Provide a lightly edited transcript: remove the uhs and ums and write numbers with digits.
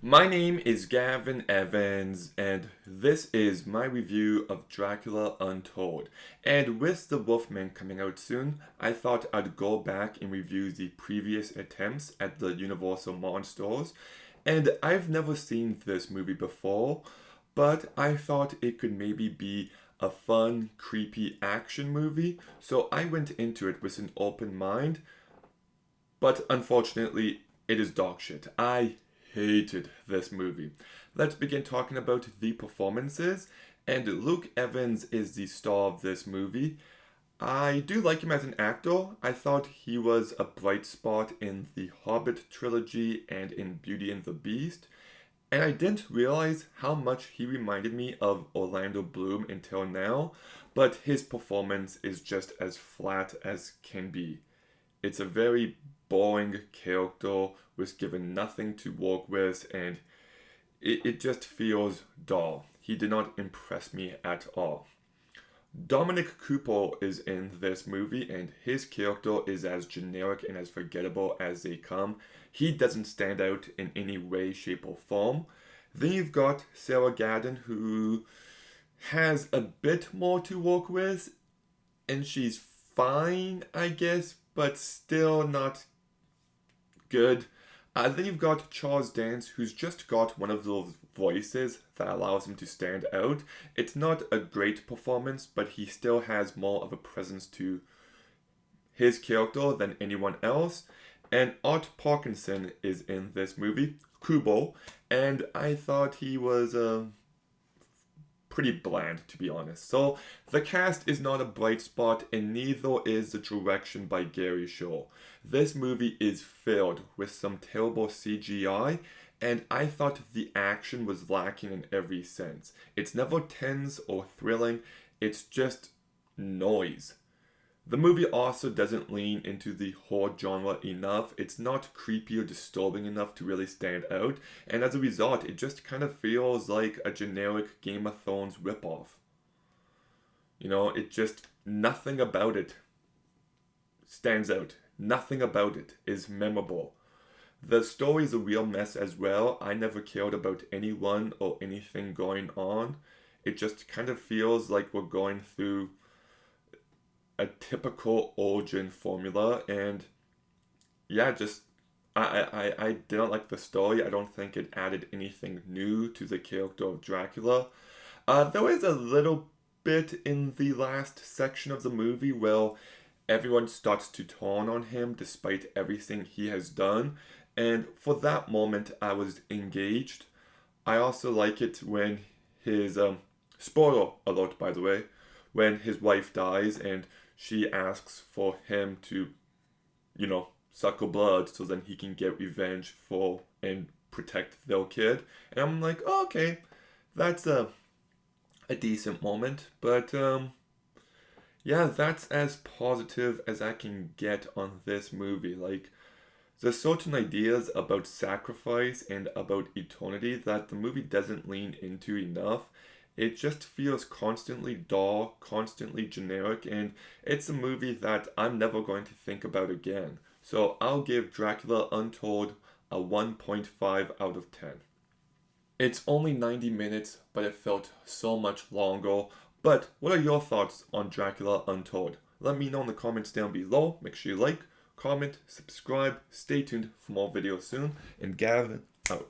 My name is Gavin Evans, and this is my review of Dracula Untold. And with The Wolfman coming out soon, I thought I'd go back and review the previous attempts at the Universal Monsters. And I've never seen this movie before, but I thought it could maybe be a fun, creepy action movie, so I went into it with an open mind. But unfortunately, it is dog shit. I hated this movie. Let's begin talking about the performances. And Luke Evans is the star of this movie. I do like him as an actor. I thought he was a bright spot in the Hobbit trilogy and in Beauty and the Beast. And I didn't realize how much he reminded me of Orlando Bloom until now, but his performance is just as flat as can be. It's a very boring character, was given nothing to work with, and it just feels dull. He did not impress me at all. Dominic Cooper is in this movie, and his character is as generic and as forgettable as they come. He doesn't stand out in any way, shape, or form. Then you've got Sarah Gadon, who has a bit more to work with, and she's fine, I guess, but still not good. Then you've got Charles Dance, who's just got one of those voices that allows him to stand out. It's not a great performance, but he still has more of a presence to his character than anyone else. And Art Parkinson is in this movie, Kubo, and I thought he was pretty bland, to be honest. So the cast is not a bright spot, and neither is the direction by Gary Shaw. This movie is filled with some terrible CGI, and I thought the action was lacking in every sense. It's never tense or thrilling, it's just noise. The movie also doesn't lean into the horror genre enough. It's not creepy or disturbing enough to really stand out, and as a result, it just kind of feels like a generic Game of Thrones ripoff. It just, nothing about it stands out. Nothing about it is memorable. The story is a real mess as well. I never cared about anyone or anything going on. It just kind of feels like we're going through a typical origin formula, and yeah, just I didn't like the story. I don't think it added anything new to the character of Dracula. There is a little bit in the last section of the movie where everyone starts to turn on him despite everything he has done, and for that moment I was engaged. I also like it when his spoiler alert, by the way, when his wife dies and she asks for him to, suck her blood so then he can get revenge for and protect their kid. And I'm like, oh, okay, that's a decent moment. But yeah, that's as positive as I can get on this movie. Like, there's certain ideas about sacrifice and about eternity that the movie doesn't lean into enough. It just feels constantly dull, constantly generic, and it's a movie that I'm never going to think about again. So I'll give Dracula Untold a 1.5 out of 10. It's only 90 minutes, but it felt so much longer. But what are your thoughts on Dracula Untold? Let me know in the comments down below. Make sure you like, comment, subscribe, stay tuned for more videos soon, and Gavin out.